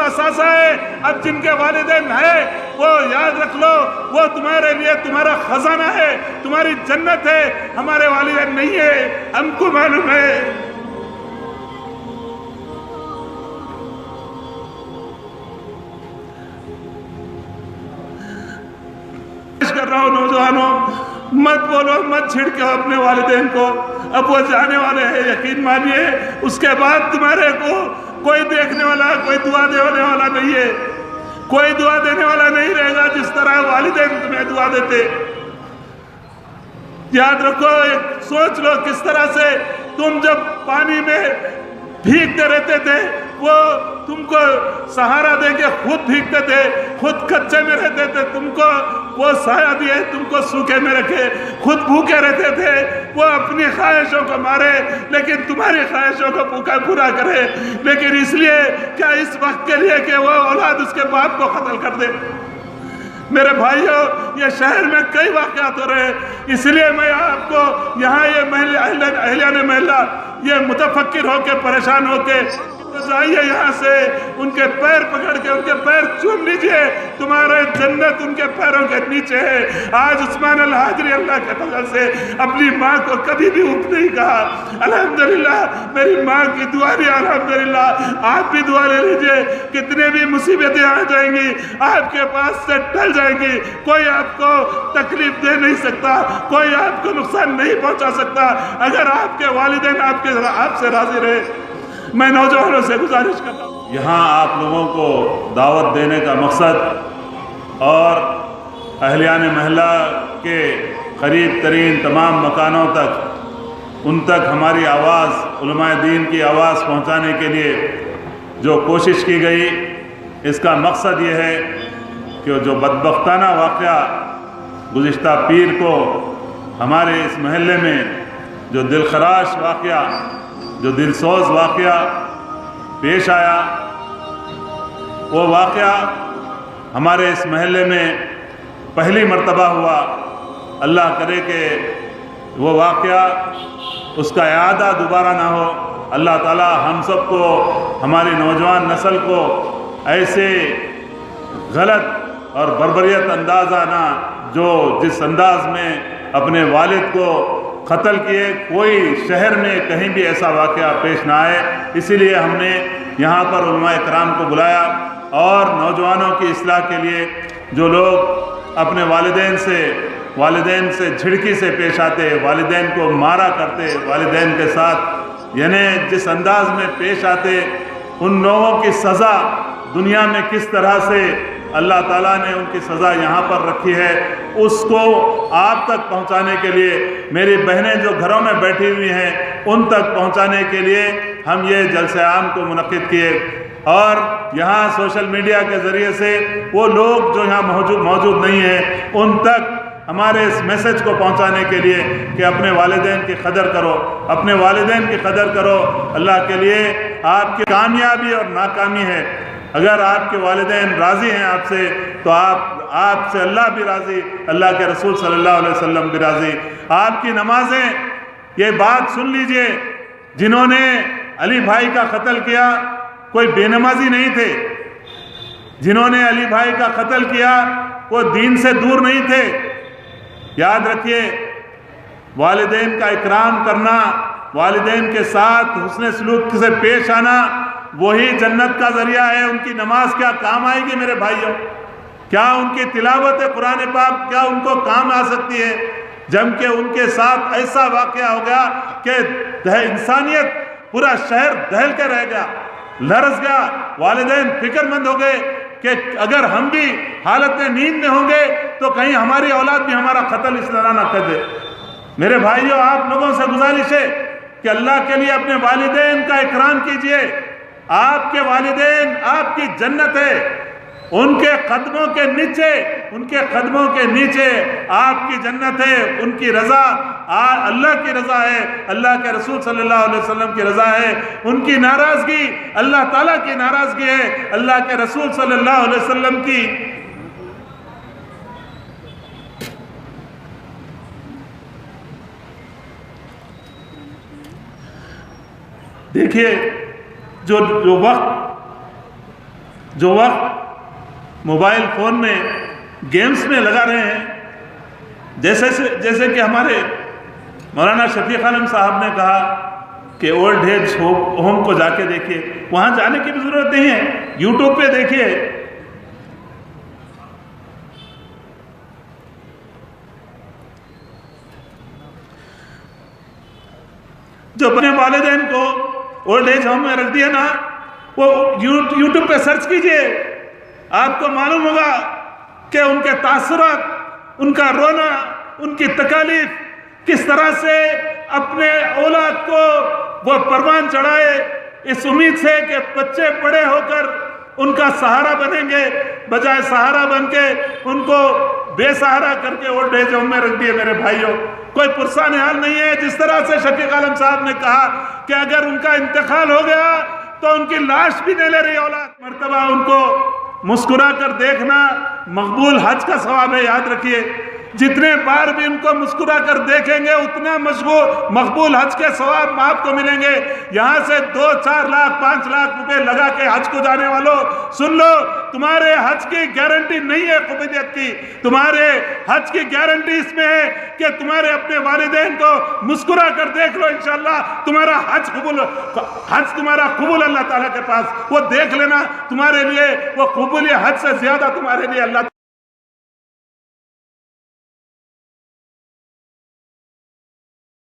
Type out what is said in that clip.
असासा है। अब जिनके वालिदैन है वो याद रख लो, वो तुम्हारे लिए तुम्हारा खजाना है, तुम्हारी जन्नत है। हमारे वालिदैन नहीं है, हमको मालूम है। कर रहा हूं नौजवानों, मत बोलो, मत छिड़को अपने वालिदैन को। अब वो जाने वाले हैं, यकीन मानिए। उसके बाद तुम्हारे को कोई देखने वाला, कोई दुआ देने वाला नहीं है। कोई दुआ देने वाला नहीं रहेगा जिस तरह वालिदैन तुम्हें दुआ देते। याद रखो, एक सोच लो किस तरह से तुम जब पानी में भीगते रहते थे, वो तुमको सहारा देके खुद भीगते थे, खुद कच्चे में रहते थे, तुमको वो साया दिए, तुमको सूखे में रखे, खुद भूखे रहते थे। वो अपनी ख्वाहिशों को मारे लेकिन तुम्हारी ख्वाहिशों को पूरा करे। लेकिन इसलिए क्या इस वक्त के लिए कि वो औलाद उसके बाप को कत्ल कर दे। मेरे भाइयों, ये शहर में कई वाक़यात हो रहे हैं। इसलिए मैं आपको यहाँ ये अहलियाने महल्ला ये मुतफक्किर होके परेशान होके जाइए यहाँ से, उनके पैर पकड़ के उनके पैर चूम लीजिए। तुम्हारे जन्नत उनके पैरों के नीचे है। आज उस्मान अल हाजरी अल्लाह के फजल से अपनी माँ को कभी भी उफ नहीं कहा। अल्हम्दुलिल्लाह, मेरी माँ की दुआ दी, अल्हम्दुलिल्लाह। आप भी दुआ ले लीजिए, कितने भी मुसीबतें आ जाएंगी आपके पास से टल जाएंगी। कोई आपको तकलीफ दे नहीं सकता, कोई आपको नुकसान नहीं पहुँचा सकता अगर आपके वालिदैन आपसे राजी रहे। मैं नौजवानों से गुजारिश करता हूँ, यहाँ आप लोगों को दावत देने का मकसद और अहलियाने महल्ला के करीब तरीन तमाम मकानों तक, उन तक हमारी आवाज़, उलमाए दीन की आवाज़ पहुँचाने के लिए जो कोशिश की गई, इसका मकसद ये है कि जो बदबख्ताना वाक़या गुज़िश्ता पीर को हमारे इस महल्ले में जो दिलखराश वाक़या, जो दिलसोज वाक़या पेश आया, वो वाक़या हमारे इस महल्ले में पहली मर्तबा हुआ। अल्लाह करे कि वो वाक़या उसका इआदा दोबारा ना हो। अल्लाह ताला हम सब को, हमारी नौजवान नस्ल को ऐसे गलत और बर्बरियत अंदाज़ा ना, जो जिस अंदाज में अपने वालिद को कत्ल किए, कोई शहर में कहीं भी ऐसा वाक़या पेश ना आए। इसीलिए हमने यहाँ पर उलमाए कराम को बुलाया और नौजवानों की इस्लाह के लिए जो लोग अपने वालिदैन से झिड़की से पेश आते, वालिदैन को मारा करते, वालिदैन के साथ यानी जिस अंदाज में पेश आते, उन लोगों की सज़ा दुनिया में किस तरह से अल्लाह ताला ने उनकी सज़ा यहाँ पर रखी है, उसको आप तक पहुँचाने के लिए, मेरी बहनें जो घरों में बैठी हुई हैं उन तक पहुँचाने के लिए हम ये जलसे आम को मुनक़्क़िद किए। और यहाँ सोशल मीडिया के ज़रिए से वो लोग जो यहाँ मौजूद नहीं हैं उन तक हमारे इस मैसेज को पहुँचाने के लिए कि अपने वालिदैन की कदर करो, अपने वालिदैन की कदर करो। अल्लाह के लिए आपकी कामयाबी और नाकामी है। अगर आपके वालिदैन राज़ी हैं आपसे तो आपसे अल्लाह भी राज़ी, अल्लाह के रसूल सल्लल्लाहु अलैहि वसल्लम भी राज़ी। आपकी नमाजें, ये बात सुन लीजिए, जिन्होंने अली भाई का कत्ल किया कोई बेनमाजी नहीं थे, जिन्होंने अली भाई का कत्ल किया वो दीन से दूर नहीं थे। याद रखिए, वालिदैन का इकराम करना, वालिदैन के साथ हुस्न सलूक से पेश आना, वही जन्नत का जरिया है। उनकी नमाज क्या काम आएगी मेरे भाइयों? क्या उनकी तिलावत कुरान पाक क्या उनको काम आ सकती है? जम के उनके साथ ऐसा वाक़या हो गया कि इंसानियत, पूरा शहर दहल के रह गया, लरस गया। वालिदैन फिक्रमंद हो गए कि अगर हम भी हालत में नींद में होंगे तो कहीं हमारी औलाद भी हमारा कत्ल इस तरह ना कर दे। मेरे भाइयों, आप लोगों से गुजारिश है कि अल्लाह के लिए अपने वालिदैन का इकराम कीजिए। आपके वालिदैन आपकी जन्नत है, उनके कदमों के नीचे आपकी जन्नत है, उनकी रज़ा अल्लाह की रज़ा है, अल्लाह के रसूल सल्लल्लाहु अलैहि वसल्लम की रज़ा है। उनकी नाराज़गी अल्लाह ताला की नाराज़गी है, अल्लाह के रसूल सल्लल्लाहु अलैहि वसल्लम की देखिए जो वक्त جو وقت موبائل فون میں گیمز میں لگا رہے ہیں، جیسے کہ ہمارے مولانا شفیق عالم صاحب نے کہا کہ اولڈ ایج ہوم کو جا کے دیکھیے، وہاں جانے کی بھی ضرورت نہیں ہے، یوٹیوب پہ دیکھیے۔ جو اپنے والدین کو اولڈ ایج ہوم میں رکھ دیا نا، وہ یوٹیوب پہ سرچ کیجئے، آپ کو معلوم ہوگا کہ ان کے تاثرات، ان کا رونا، ان کی تکالیف، کس طرح سے اپنے اولاد کو وہ پروان چڑھائے اس امید سے کہ بچے بڑے ہو کر ان کا سہارا بنیں گے، بجائے سہارا بن کے ان کو بے سہارا کر کے اولڈ ایج ہوم میں رکھ دیے۔ میرے بھائیوں، کوئی پرسان حال نہیں ہے۔ جس طرح سے شفیق عالم صاحب نے کہا کہ اگر ان کا انتقال ہو گیا تو ان کی لاش بھی نہیں لے رہی اولاد، مرتبہ ان کو مسکرا کر دیکھنا مقبول حج کا ثواب ہے۔ یاد رکھیے، جتنے بار بھی ان کو مسکرا کر دیکھیں گے اتنا مقبول حج کے ثواب آپ کو ملیں گے۔ یہاں سے 2، 4 لاکھ، 5 لاکھ روپے لگا کے حج کو جانے والوں، سن لو، تمہارے حج کی گارنٹی نہیں ہے قبولیت کی۔ تمہارے حج کی گارنٹی اس میں ہے کہ تمہارے اپنے والدین کو مسکرا کر دیکھ لو، انشاءاللہ تمہارا حج تمہارا قبول اللہ تعالیٰ کے پاس، وہ دیکھ لینا، تمہارے لیے وہ قبول حج سے زیادہ تمہارے لیے اللہ